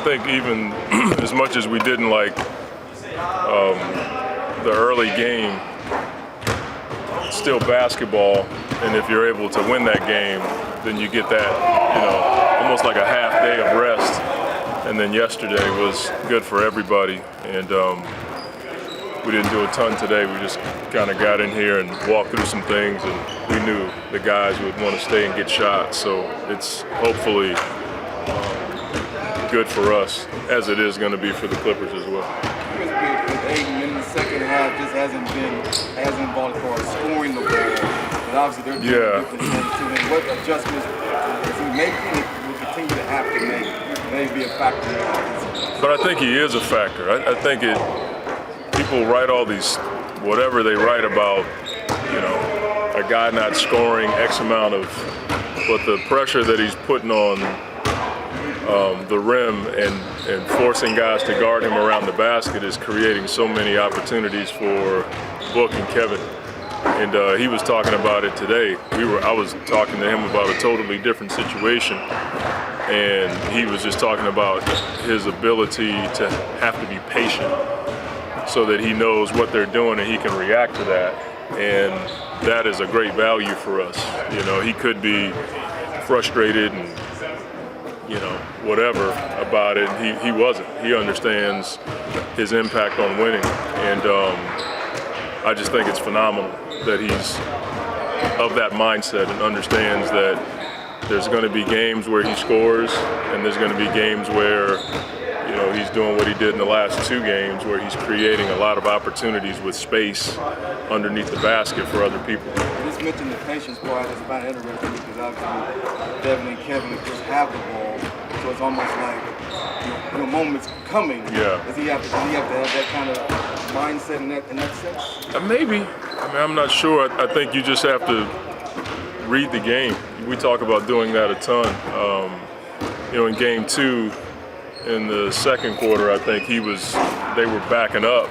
think even as much as we didn't like the early game, it's still basketball, and if you're able to win that game, then you get that, almost like a half day of rest. And then yesterday was good for everybody, and we didn't do a ton today. We just kind of got in here and walked through some things, and we knew the guys would want to stay and get shots. So it's hopefully good for us, as it is going to be for the Clippers as well. With Aiden in the second half, just hasn't been as involved as far as scoring the ball. But obviously they're doing different things too. And what adjustments is he making? Will continue to have to make. Maybe a factor. But I think he is a factor. I think people write all these, whatever they write about, a guy not scoring X amount of, but the pressure that he's putting on the rim and forcing guys to guard him around the basket is creating so many opportunities for Book and Kevin. And he was talking about it today. I was talking to him about a totally different situation. And he was just talking about his ability to have to be patient so that he knows what they're doing and he can react to that. And that is a great value for us. He could be frustrated and, whatever about it. He wasn't. He understands his impact on winning. And I just think it's phenomenal that he's of that mindset and understands that there's going to be games where he scores, and there's going to be games where, he's doing what he did in the last two games, where he's creating a lot of opportunities with space underneath the basket for other people. You just mentioned the patience part. It's about interesting because obviously Devin and Kevin just have the ball, so it's almost like the moment's coming. Yeah. Does he have to have that kind of mindset in that sense? Maybe. I'm not sure. I think you just have to read the game. We talk about doing that a ton. In game two, in the second quarter, I think they were backing up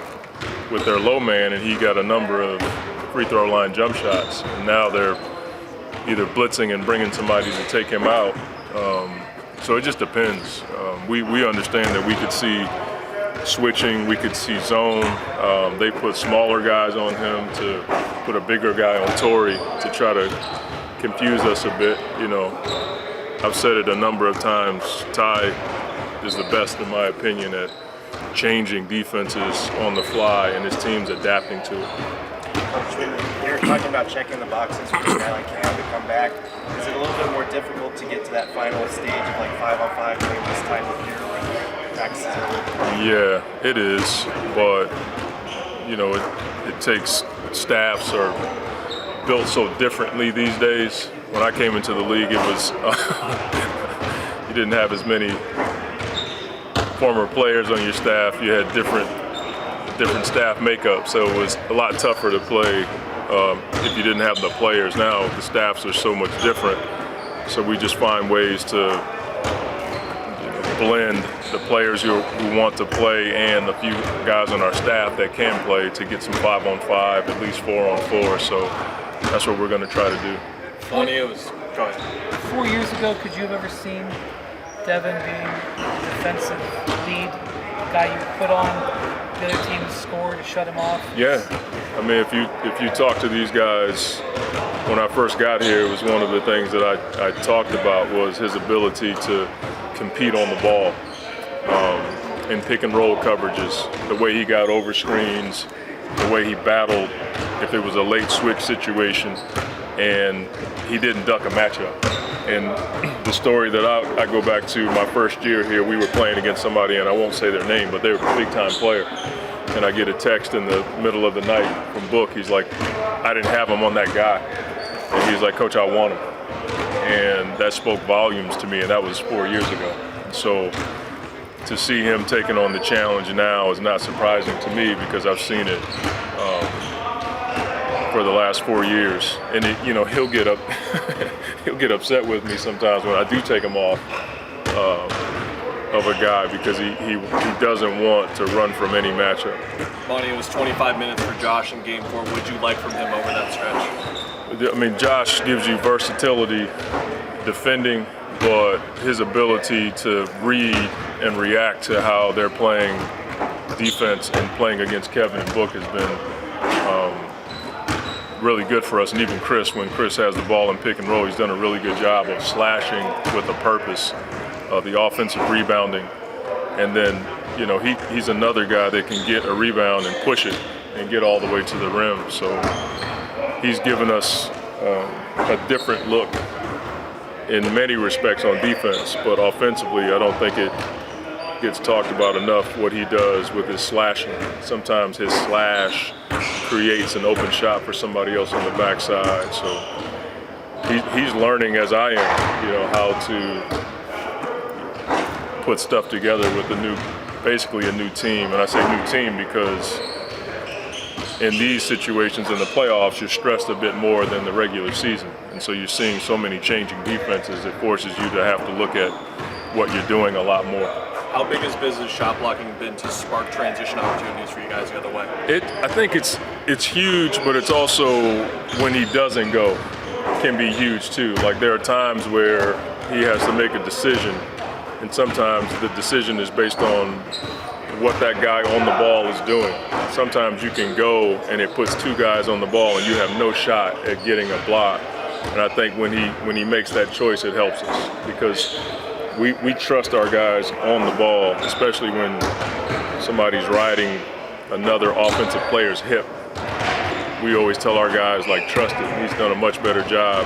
with their low man, and he got a number of free throw line jump shots. And now they're either blitzing and bringing somebody to take him out. So it just depends. We understand that we could see switching, we could see zone. They put smaller guys on him to put a bigger guy on Torrey to try to confuse us a bit. I've said it a number of times. Ty is the best, in my opinion, at changing defenses on the fly, and his team's adapting to it. You're talking about checking the boxes for a guy like Cam to come back. Is it a little bit more difficult to get to that final stage of like 5-on-5 during this time of year when practices are? Yeah, it is, but it takes staffs are built so differently these days. When I came into the league, it was you didn't have as many former players on your staff. You had different staff makeup, so it was a lot tougher to play if you didn't have the players. Now the staffs are so much different, so we just find ways to blend the players who want to play and the few guys on our staff that can play to get some 5-on-5, at least 4-on-4. So that's what we're going to try to do. Monty, it was go ahead. 4 years ago, could you have ever seen Devin being a defensive lead, guy you put on the other team to score to shut him off? Yeah, if you talk to these guys, when I first got here, it was one of the things that I talked about was his ability to compete on the ball in pick and roll coverages, the way he got over screens, the way he battled if it was a late switch situation, and he didn't duck a matchup. And the story that I go back to my first year here, we were playing against somebody, and I won't say their name, but they were a big-time player. And I get a text in the middle of the night from Book. He's like, I didn't have him on that guy. And he's like, Coach, I want him. And that spoke volumes to me, and that was 4 years ago. So to see him taking on the challenge now is not surprising to me because I've seen it for the last 4 years. And he'll get he'll get upset with me sometimes when I do take him off of a guy because he doesn't want to run from any matchup. Monty, it was 25 minutes for Josh in Game 4. What did you like from him over that stretch? Josh gives you versatility defending, but his ability to read and react to how they're playing defense, and playing against Kevin and Book has been really good for us. And even Chris, when Chris has the ball in pick and roll, he's done a really good job of slashing with a purpose, the offensive rebounding. And then, you know, he's another guy that can get a rebound and push it and get all the way to the rim. So he's given us a different look in many respects on defense, but offensively, I don't think it gets talked about enough what he does with his slashing. Sometimes his slash creates an open shot for somebody else on the backside. So he's learning, as I am, you know, how to put stuff together with basically a new team. And I say new team because in these situations in the playoffs, you're stressed a bit more than the regular season. And so you're seeing so many changing defenses, it forces you to have to look at what you're doing a lot more. How big has business shot blocking been to spark transition opportunities for you guys the other way? I think it's huge, but it's also, when he doesn't go, can be huge too. Like, there are times where he has to make a decision, and sometimes the decision is based on what that guy on the ball is doing. Sometimes you can go and it puts two guys on the ball and you have no shot at getting a block. And I think when he makes that choice, it helps us, because we trust our guys on the ball, especially when somebody's riding another offensive player's hip. We always tell our guys, like, trust it. He's done a much better job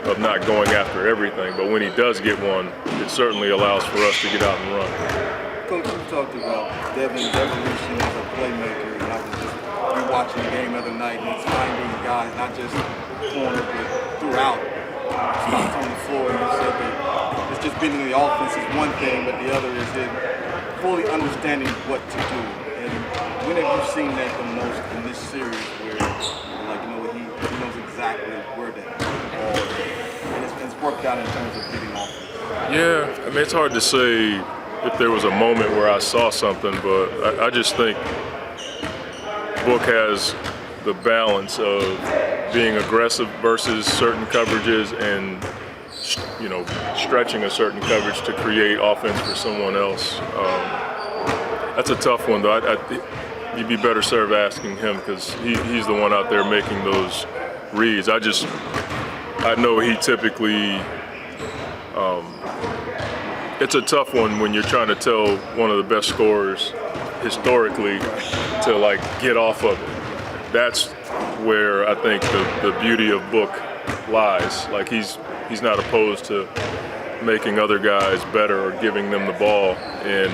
of not going after everything, but when he does get one, it certainly allows for us to get out and run. Coach, you talked about Devin's evolution as a playmaker, and I was just rewatching the game the other night, and he's finding guys not just corner but throughout, spots on the floor. And you said that it's just being in the offense is one thing, but the other is in fully understanding what to do. And when have you seen that the most in this series, where, like, you know, he knows exactly where to ball, and it's worked out in terms of getting offense? Yeah, I mean, it's hard to say if there was a moment where I saw something, but I just think Book has the balance of being aggressive versus certain coverages, and, you know, stretching a certain coverage to create offense for someone else. That's a tough one, though. You'd be better served asking him, because he's the one out there making those reads. I know he typically. It's a tough one when you're trying to tell one of the best scorers historically to, like, get off of it. That's where I think the beauty of Book lies. Like, he's not opposed to making other guys better or giving them the ball, and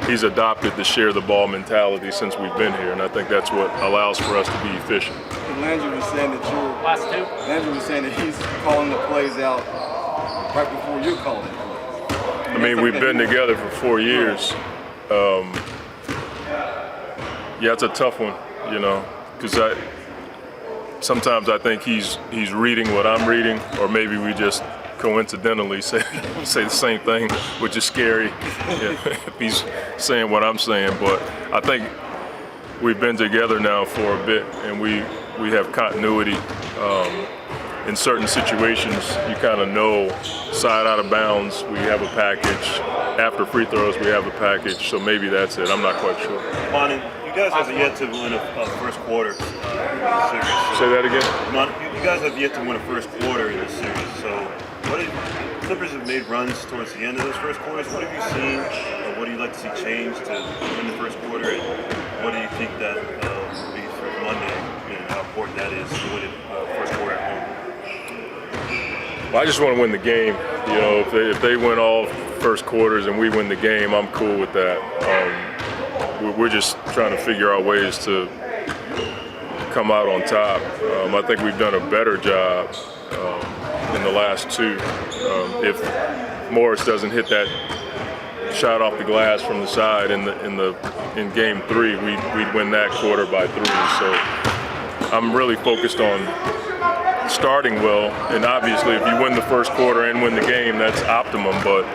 he's adopted the share the ball mentality since we've been here, and I think that's what allows for us to be efficient. And Landry was saying that Landry was saying that he's calling the plays out right before you're calling it. I mean, we've been together for 4 years. Yeah, it's a tough one, you know, because sometimes I think he's reading what I'm reading, or maybe we just coincidentally say the same thing, which is scary if he's saying what I'm saying. But I think we've been together now for a bit, and we have continuity. In certain situations, you kind of know, side out of bounds, we have a package. After free throws, we have a package. So maybe that's it. I'm not quite sure. Monty, you guys have yet to win a first quarter in the series. Say that again? Monty, you guys have yet to win a first quarter in this series. So, Clippers have made runs towards the end of those first quarters. What have you seen, or what do you like to see change to win the first quarter? And what do you think that will be for Monday, and how important that is to win the first quarter at home? Well, I just want to win the game. You know, if they win all first quarters and we win the game, I'm cool with that. We're just trying to figure out ways to come out on top. I think we've done a better job in the last two. If Morris doesn't hit that shot off the glass from the side in game 3, we'd win that quarter by 3. So I'm really focused on starting well, and obviously if you win the first quarter and win the game, that's optimum. But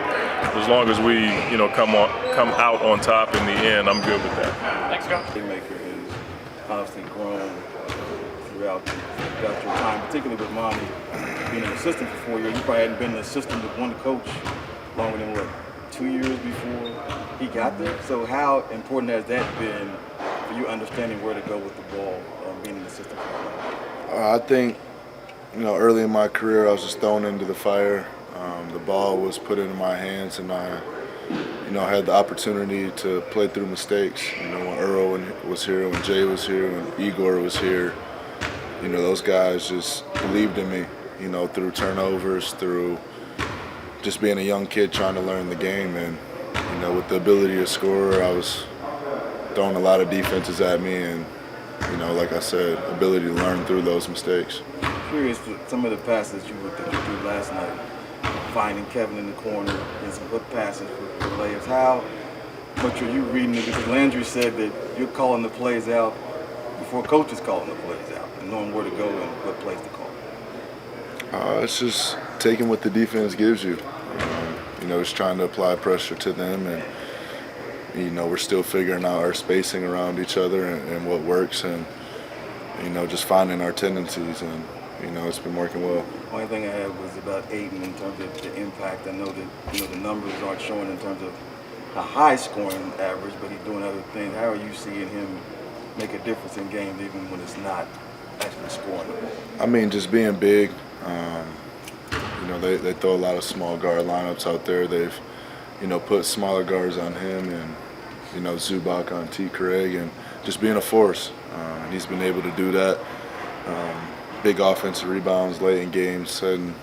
as long as we, you know, come out on top in the end, I'm good with that. Thanks, Coach. Playmaker has constantly grown throughout your time, particularly with Monty being an assistant for 4 years. You probably hadn't been an assistant with one coach longer than, what, 2 years before he got there. So how important has that been for you understanding where to go with the ball, being an assistant coach? I think, early in my career, I was just thrown into the fire. The ball was put into my hands, and I, had the opportunity to play through mistakes. When Earl was here, when Jay was here, when Igor was here, those guys just believed in me, through turnovers, through just being a young kid trying to learn the game. And, with the ability to score, I was throwing a lot of defenses at me, and, like I said, ability to learn through those mistakes. Curious for some of the passes that you threw last night, finding Kevin in the corner and some hook passes for layups. How much are you reading it? Because Landry said that you're calling the plays out before coach is calling the plays out and knowing where to go and what plays to call. It's just taking what the defense gives you. Just trying to apply pressure to them, and we're still figuring out our spacing around each other and what works, and just finding our tendencies, and it's been working well. One thing I had was about Aiden in terms of the impact. I know that the numbers aren't showing in terms of a high scoring average, but he's doing other things. How are you seeing him make a difference in games even when it's not actually scoring the ball? I mean, just being big. They throw a lot of small guard lineups out there. They've put smaller guards on him, and Zubac on T. Craig, and just being a force. And he's been able to do that. Big offensive rebounds late in games, setting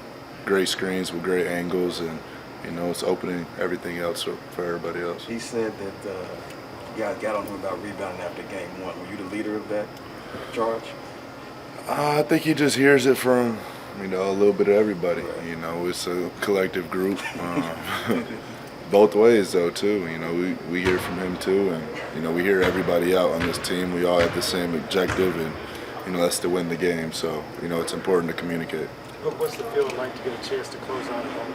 great screens with great angles, and it's opening everything else for everybody else. He said that you guys got on him about rebounding after game one. Were you the leader of that charge? I think he just hears it from a little bit of everybody. It's a collective group. Both ways though too. We hear from him too, and we hear everybody out on this team. We all have the same objective, and that's to win the game. So it's important to communicate. What's the feeling like to get a chance to close out at home?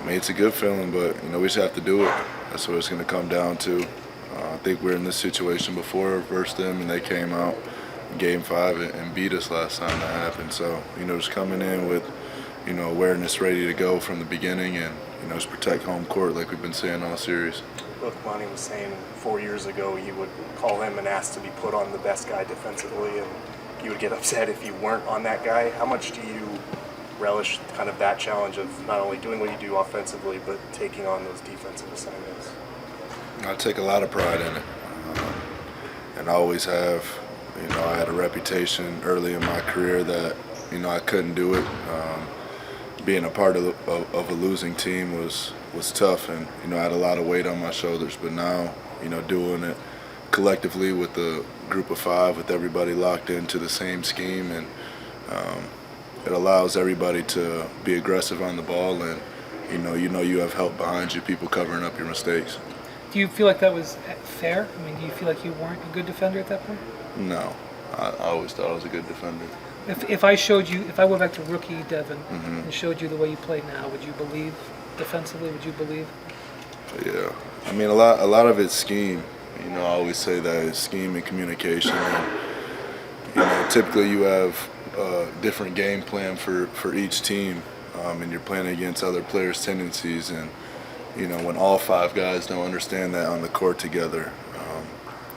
I mean, it's a good feeling, but we just have to do it. That's what it's going to come down to. I think we're in this situation before versus them, and they came out in Game 5 and beat us last time that happened. So just coming in with awareness, ready to go from the beginning, and just protect home court like we've been saying all series. Look, Monty was saying 4 years ago you would call him and ask to be put on the best guy defensively, and you would get upset if you weren't on that guy. How much do you relish kind of that challenge of not only doing what you do offensively, but taking on those defensive assignments? I take a lot of pride in it, and I always have. I had a reputation early in my career that I couldn't do it. Being a part of a losing team was tough, and I had a lot of weight on my shoulders. But now, doing it collectively with the group of 5, with everybody locked into the same scheme, and it allows everybody to be aggressive on the ball, and you have help behind you, people covering up your mistakes. Do you feel like that was fair? I mean, do you feel like you weren't a good defender at that point? No, I always thought I was a good defender. If I went back to rookie Devin and showed you the way you play now, would you believe defensively? Would you believe? Yeah, I mean a lot of it's scheme. I always say that it's scheme and communication. And, typically you have a different game plan for each team, and you're playing against other players' tendencies. And when all 5 guys don't understand that on the court together,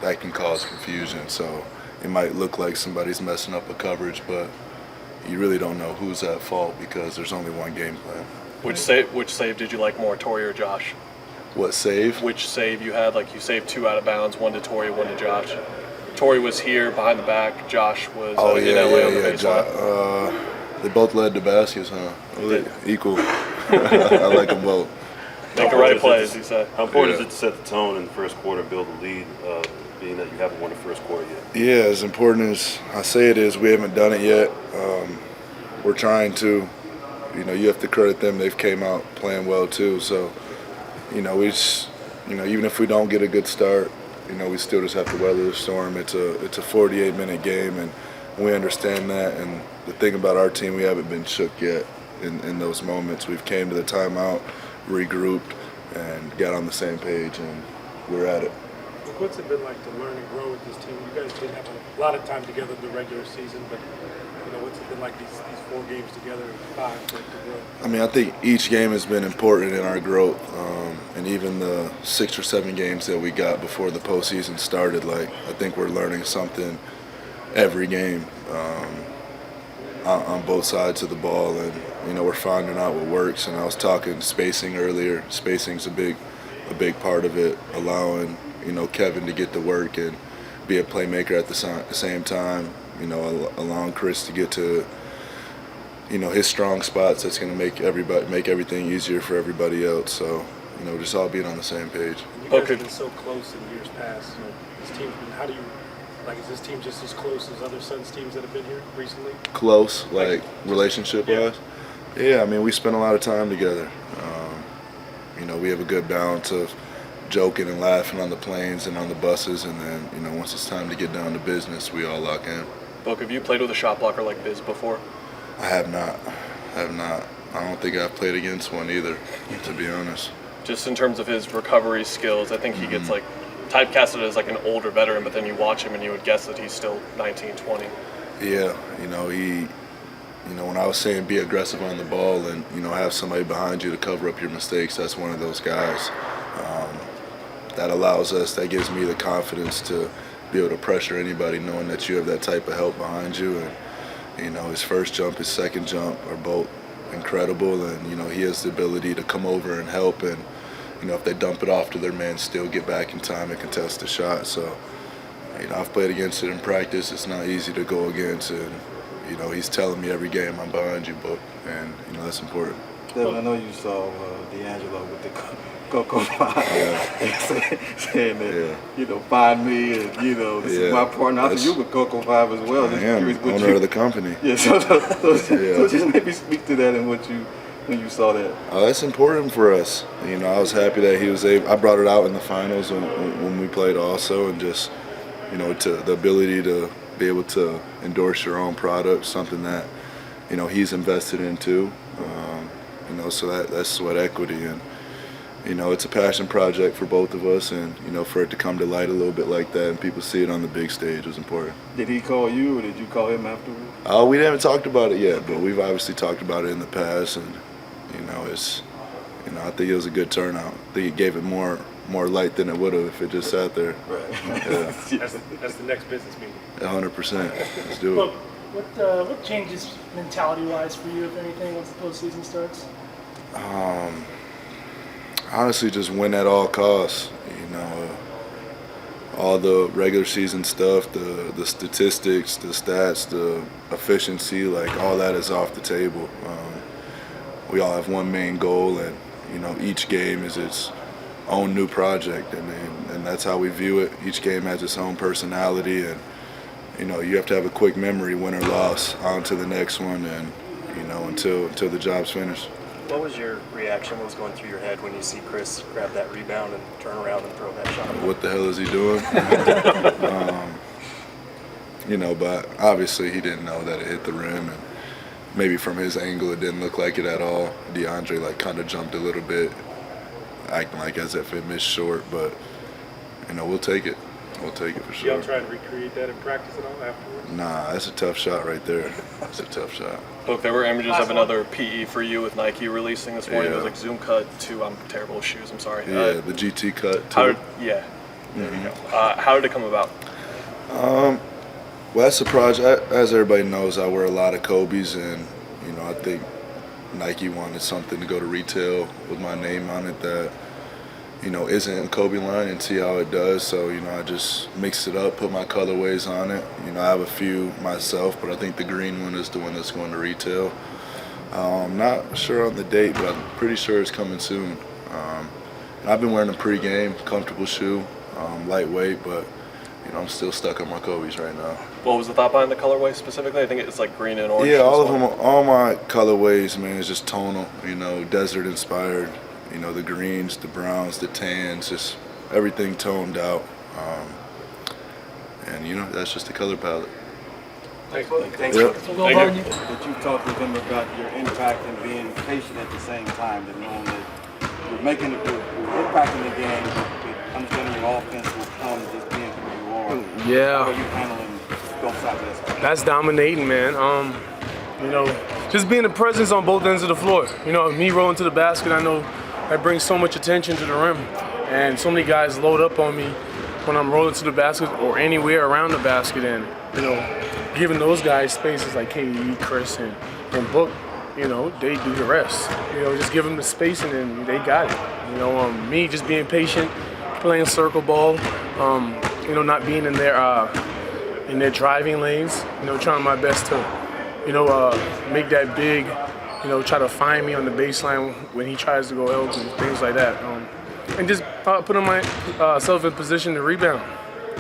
that can cause confusion. So it might look like somebody's messing up a coverage, but you really don't know who's at fault because there's only one game plan. Which save did you like more, Torrey or Josh? What save? Which save you had? Like you saved 2 out of bounds, 1 to Torrey, 1 to Josh. Torrey was here behind the back. Josh was in LA on the baseline. They both led the baskets, huh? Equal. I like them both. Make the right plays, he said. How important is it to set the tone in the first quarter, build a lead, being that you haven't won the first quarter yet? Yeah, as important as I say it is, we haven't done it yet. We're trying to. You have to credit them. They've came out playing well too. So, we just, even if we don't get a good start, we still just have to weather the storm. It's a 48-minute game, and we understand that. And the thing about our team, we haven't been shook yet in those moments. We've came to the timeout, regrouped, and got on the same page, and we're at it. What's it been like to learn and grow with this team? You guys didn't have a lot of time together in the regular season, but what's it been been like these 4 games together, 5 to grow? I mean, I think each game has been important in our growth, and even the 6 or 7 games that we got before the postseason started. Like, I think we're learning something every game on both sides of the ball, and we're finding out what works. And I was talking spacing earlier. Spacing's a big part of it, allowing Kevin to get to work and be a playmaker at the same time. Allowing Chris to get to his strong spots. That's going to make everything easier for everybody else. So just all being on the same page. You guys have been so close in years past. This team's been. How do you? Is this team just as close as other Suns teams that have been here recently? Close, like relationship-wise? Yeah, I mean, we spend a lot of time together. We have a good balance of joking and laughing on the planes and on the buses, and then, once it's time to get down to business, we all lock in. Book, have you played with a shot blocker like Biz before? I have not. I don't think I've played against one either, to be honest. Just in terms of his recovery skills, I think he gets typecasted as an older veteran, but then you watch him and you would guess that he's still 19, 20. Yeah, when I was saying be aggressive on the ball and, have somebody behind you to cover up your mistakes, that's one of those guys. That gives me the confidence to be able to pressure anybody knowing that you have that type of help behind you. And, his first jump, his second jump are both incredible, and, he has the ability to come over and help, and, if they dump it off to their man, still get back in time and contest the shot. So, I've played against it in practice. It's not easy to go against, and, he's telling me every game, I'm behind you, Book, and, that's important. Devin, I know you saw D'Angelo with the Coco Five saying that, find me, and, this is my partner. I said you with Coco Five as well. I am, owner of the company. Yeah, so just maybe speak to that and when you saw that. That's important for us. I was happy that he was able. I brought it out in the finals when we played also, and just to the ability to be able to endorse your own product, something that he's invested in too. So that's sweat equity, and it's a passion project for both of us, and for it to come to light a little bit like that and people see it on the big stage was important. Did he call you, or did you call him afterwards? We haven't talked about it yet, but we've obviously talked about it in the past, and it's I think it was a good turnout. I think it gave it more light than it would have if it just sat there. Right. Yeah. That's the next business meeting. 100%. Let's do it. What changes mentality-wise for you, if anything, once the postseason starts? Honestly, just win at all costs. All the regular season stuff, the statistics, the stats, the efficiency, all that is off the table. We all have one main goal, and each game is its own new project, and that's how we view it. Each game has its own personality, and you have to have a quick memory, win or loss, on to the next one, and until the job's finished. What was your reaction? What was going through your head when you see Chris grab that rebound and turn around and throw that shot? What the hell is he doing? But obviously he didn't know that it hit the rim, and maybe from his angle it didn't look like it at all. DeAndre kind of jumped a little bit, acting like as if it missed short, but we'll take it. We'll take it for sure. Y'all try to recreate that in practice at all afterwards? Nah, that's a tough shot right there. That's a tough shot. Look, there were images of another PE for you with Nike releasing this morning. Yeah. It was zoom cut to, I'm terrible with shoes, I'm sorry. Yeah, the GT cut too. There you go. How did it come about? Well, that's a project. As everybody knows, I wear a lot of Kobe's, and I think Nike wanted something to go to retail with my name on it that isn't in Kobe line, and see how it does. So I just mixed it up, put my colorways on it. I have a few myself, but I think the green one is the one that's going to retail. I'm not sure on the date, but I'm pretty sure it's coming soon. And I've been wearing a pre-game, comfortable shoe, lightweight, but I'm still stuck on my Kobe's right now. What was the thought behind the colorway specifically? I think it's green and orange. Yeah, all of them, all my colorways, man, is just tonal, desert inspired. The greens, the browns, the tans, just everything toned out. And that's just the color palette. Thanks. Yep. That you talked with him about your impact and being patient at the same time, and knowing that you're making you're impacting the game, but understanding your offense will come just being who you are. Yeah. How are you handling both sides of this? That's dominating, man. You know, just being a presence on both ends of the floor. You know, me rolling to the basket, I know that brings so much attention to the rim. And so many guys load up on me when I'm rolling to the basket or anywhere around the basket. And, you know, giving those guys spaces like KD, Chris, and Book, you know, they do the rest. You know, just give them the space and then they got it. You know, me just being patient, playing circle ball, you know, not being in their driving lanes, you know, trying my best to, you know, make that big, you know, try to find me on the baseline when he tries to go help and things like that. And just putting myself in position to rebound.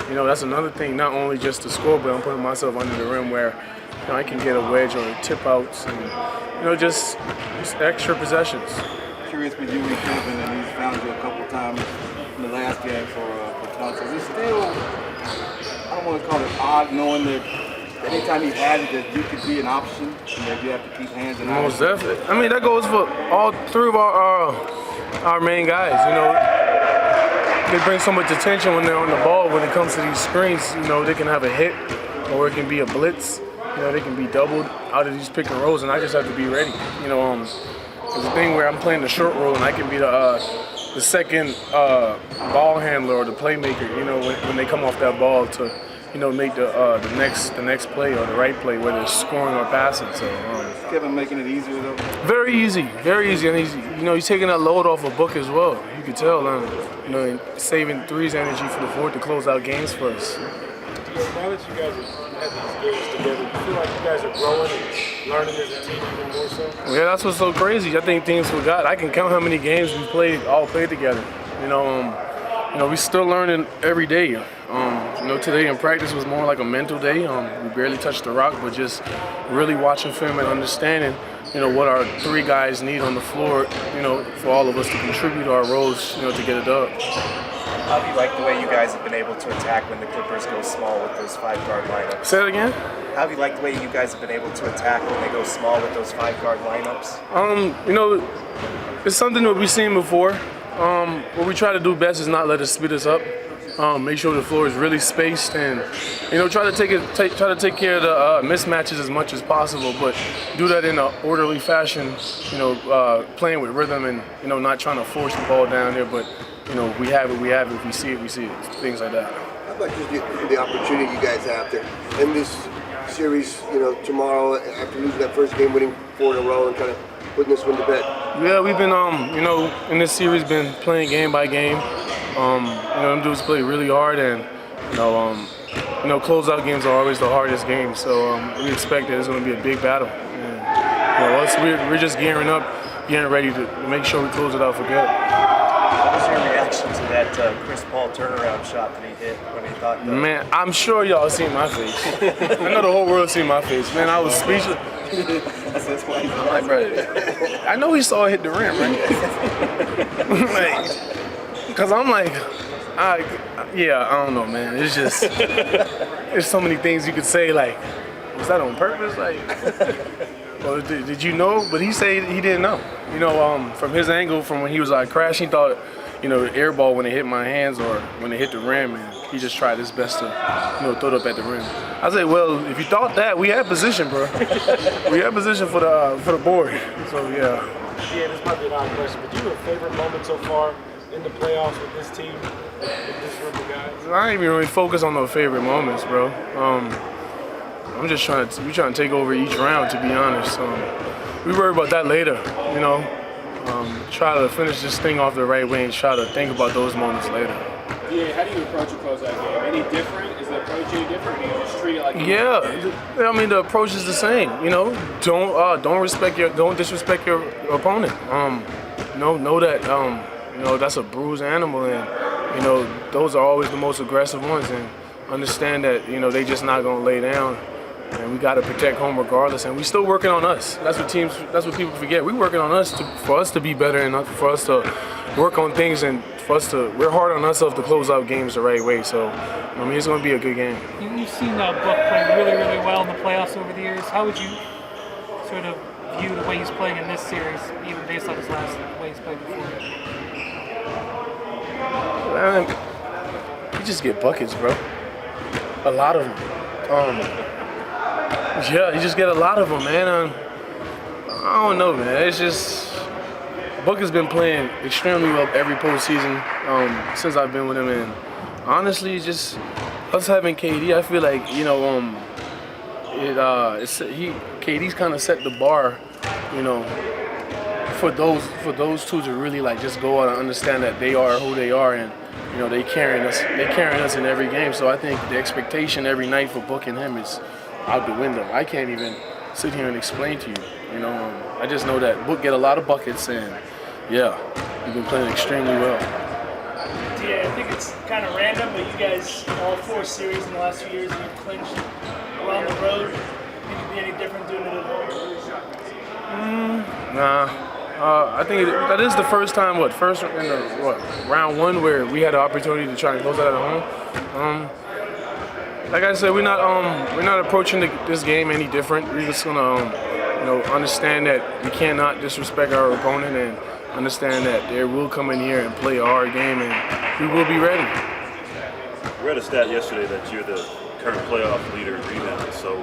You know, that's another thing, not only just to score, but I'm putting myself under the rim where, you know, I can get a wedge or tip outs and, you know, just extra possessions. Curious with you and Kevin, and he's found you a couple times in the last game for Monty. Is it still, I don't want to call it odd, knowing that anytime he has it, that you could be an option and that you have to keep hands and eyes? Most definitely. I mean, that goes for all three of our main guys, you know. They bring so much attention when they're on the ball. When it comes to these screens, you know, they can have a hit or it can be a blitz. You know, they can be doubled out of these pick and rolls, and I just have to be ready. You know, there's a thing where I'm playing the short roll and I can be the second ball handler or the playmaker. You know, when they come off that ball to, you know, make the next play or the right play, whether it's scoring or passing. So Kevin making it easier though. Very easy, and he's taking that load off a Book as well. You could tell, you know, saving threes energy for the fourth to close out games for us. Now that you guys have had these games together, do you feel like you guys are growing and learning as a team even more so? Yeah, that's what's so crazy. I think teams forgot. I can count how many games we all played together. You know, we still learning every day. You know, today in practice was more like a mental day. We barely touched the rock, but just really watching film and understanding, you know, what our three guys need on the floor, you know, for all of us to contribute our roles, you know, to get a dub. How have you liked the way you guys have been able to attack when the Clippers go small with those 5-guard lineups? Say it again? How have you liked the way you guys have been able to attack when they go small with those 5-guard lineups? You know, it's something that we've seen before. What we try to do best is not let it split us up. Make sure the floor is really spaced, and, you know, try to take care of the mismatches as much as possible, but do that in an orderly fashion. You know, playing with rhythm and, you know, not trying to force the ball down there, but, you know, we have it. If we see it, we see it. Things like that. How about just the opportunity you guys have to end this series? You know, tomorrow after losing that first game, winning 4 in a row, and kind of putting this one to bed. Yeah, we've been, you know, in this series, been playing game by game. You know, them dudes play really hard, and you know, closeout games are always the hardest games. So we expect that it's going to be a big battle. And, you know, we're just gearing up, getting ready to make sure we close it out for good. What was your reaction to that Chris Paul turnaround shot that he hit when he thought? Man, I'm sure y'all seen my face. I know the whole world seen my face. Man, I was speechless. That's why he's my brother. I know he saw it hit the rim, right? Like, because I'm like, I don't know, man. It's just, there's so many things you could say, like, was that on purpose? Like, well, did you know? But he said he didn't know. You know, from his angle, from when he was like crashing, he thought, you know, the air ball when it hit my hands or when it hit the rim, and he just tried his best to, you know, throw it up at the rim. I said, well, if you thought that, we had position, bro. We had position for the board. So yeah. Yeah, this might be an odd question, but do you have a favorite moment so far in the playoffs with this team, with this group of guys? I ain't even really focus on those favorite moments, bro. I'm just trying to take over each round, to be honest. We worry about that later, you know. Try to finish this thing off the right way and try to think about those moments later. Yeah, how do you approach a closeout game? Any different? Is the approach any different? Or do you just treat it like? Yeah, I mean the approach is the same. You know, don't disrespect your opponent. Know that you know, that's a bruised animal, and you know those are always the most aggressive ones. And understand that, you know, they just not gonna lay down. And we got to protect home regardless, and we still working on us. That's what people forget. We working on us for us to be better, and for us to work on things, and we're hard on ourselves to close out games the right way. So, I mean, it's going to be a good game. You've seen Book play really, really well in the playoffs over the years. How would you sort of view the way he's playing in this series, even based on his way he's played before? Man, you just get buckets, bro. A lot of them. Yeah, you just get a lot of them, man. I don't know, man. It's just Booker's been playing extremely well every postseason since I've been with him, and honestly, it's just us having KD. I feel like KD's kind of set the bar, for those two to really like just go out and understand that they are who they are, and they carrying us in every game. So I think the expectation every night for Book and him is out the window. I can't even sit here and explain to you. I just know that Book get a lot of buckets, and yeah, he's been playing extremely well. Yeah, I think it's kind of random, but you guys, all 4 series in the last few years, you've clinched around the road. Think it'd be any different doing it at home? Nah. I think that is the first time, round 1 where we had the opportunity to try and close that at home. Like I said, we're not approaching this game any different. We're just gonna, understand that we cannot disrespect our opponent and understand that they will come in here and play a hard game, and we will be ready. I read a stat yesterday that you're the current playoff leader in rebounds. So,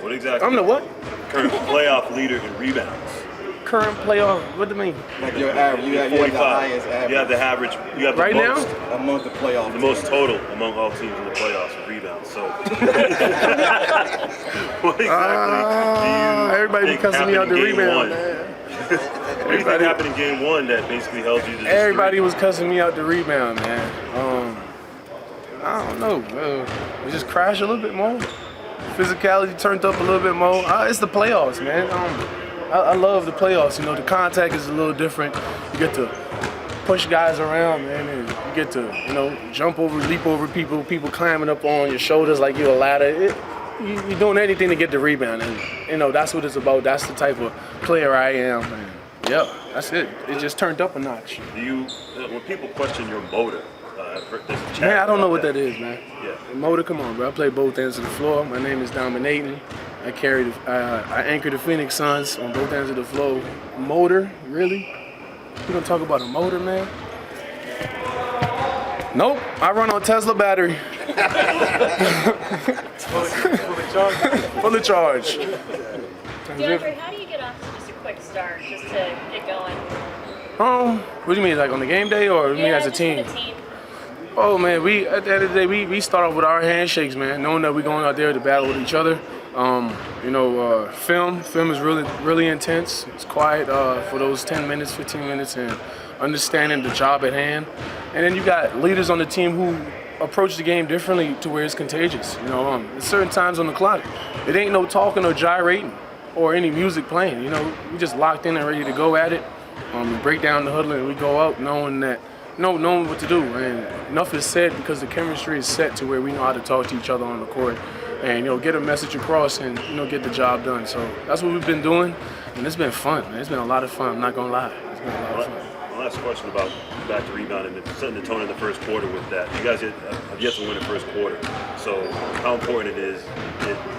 what exactly? I'm the what? Current playoff leader in rebounds. Current playoff? What do you mean? Like your average, you have the highest average. You have the average. You have the right most, now among the playoffs. The most total among all teams in the playoffs in rebounds. So, what exactly do you everybody think cussing me out the rebound, man. What do you think happened in game 1 that basically held you to this? Everybody was cussing me out the rebound, man. I don't know. We just crashed a little bit more. Physicality turned up a little bit more. It's the playoffs, man. I love the playoffs. The contact is a little different. You get to push guys around, man, and you get to, jump over, leap over people climbing up on your shoulders like you're a ladder. You're doing anything to get the rebound, and that's what it's about. That's the type of player I am, man. Yeah, that's it. It just turned up a notch. Do you, when people question your motor, man, I don't know what that is, man. Yeah. Motor, come on, bro. I play both ends of the floor. My name is Dominating. I anchor the Phoenix Suns on both ends of the floor. Motor, really? You gonna talk about a motor, man? Nope, I run on Tesla battery. Full of charge. DeAndre, how do you get off to just a quick start, just to get going? What do you mean, like on the game day, or me as a team? For the team. Oh man, at the end of the day, we start off with our handshakes, man, knowing that we're going out there to battle with each other. Film is really intense. It's quiet for those 10 minutes, 15 minutes, and understanding the job at hand. And then you got leaders on the team who approach the game differently to where it's contagious. At certain times on the clock, it ain't no talking or gyrating or any music playing. We just locked in and ready to go at it. We break down the huddle and we go out knowing what to do. And enough is said because the chemistry is set to where we know how to talk to each other on the court and get a message across and get the job done. So that's what we've been doing, and it's been fun, man. It's been a lot of fun. I'm not gonna lie. It's been a lot of fun. Last question about back to rebounding and setting the tone in the first quarter with that. You guys have yet to win the first quarter. So how important it is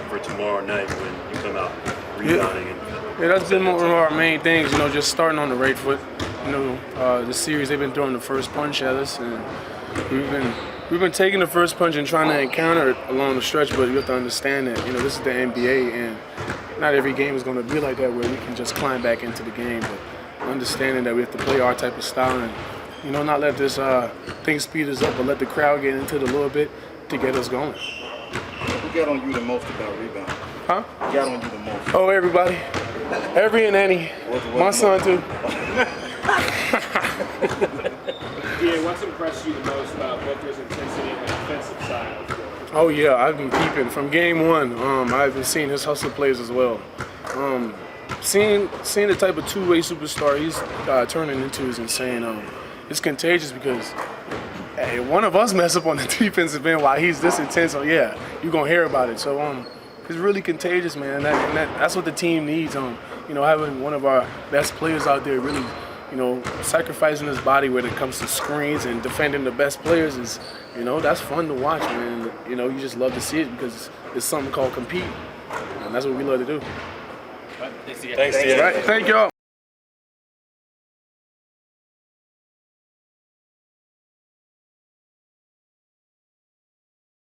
for tomorrow night when you come out rebounding? Yeah, that's been one of our main things, just starting on the right foot. The series, they've been throwing the first punch at us, and we've been taking the first punch and trying to encounter it along the stretch, but you have to understand that, this is the NBA, and not every game is going to be like that where we can just climb back into the game, but understanding that we have to play our type of style and, not let this thing speed us up, but let the crowd get into it a little bit to get us going. Who got on you the most about rebound? Huh? Who got on you the most? Oh, everybody. Every and any. My son, too. Yeah, what's impressed you the most about Booker's intensity on the offensive side? Oh yeah, I've been keeping from game 1. I've been seeing his hustle plays as well. Seeing the type of two-way superstar he's turning into is insane. It's contagious because hey, one of us mess up on the defensive end while he's this intense. So yeah, you're gonna hear about it. So it's really contagious, man. That's what the team needs. Having one of our best players out there really, sacrificing his body when it comes to screens and defending the best players is, that's fun to watch, man. You just love to see it because it's something called compete, and that's what we love to do. Thanks, Right, thank y'all.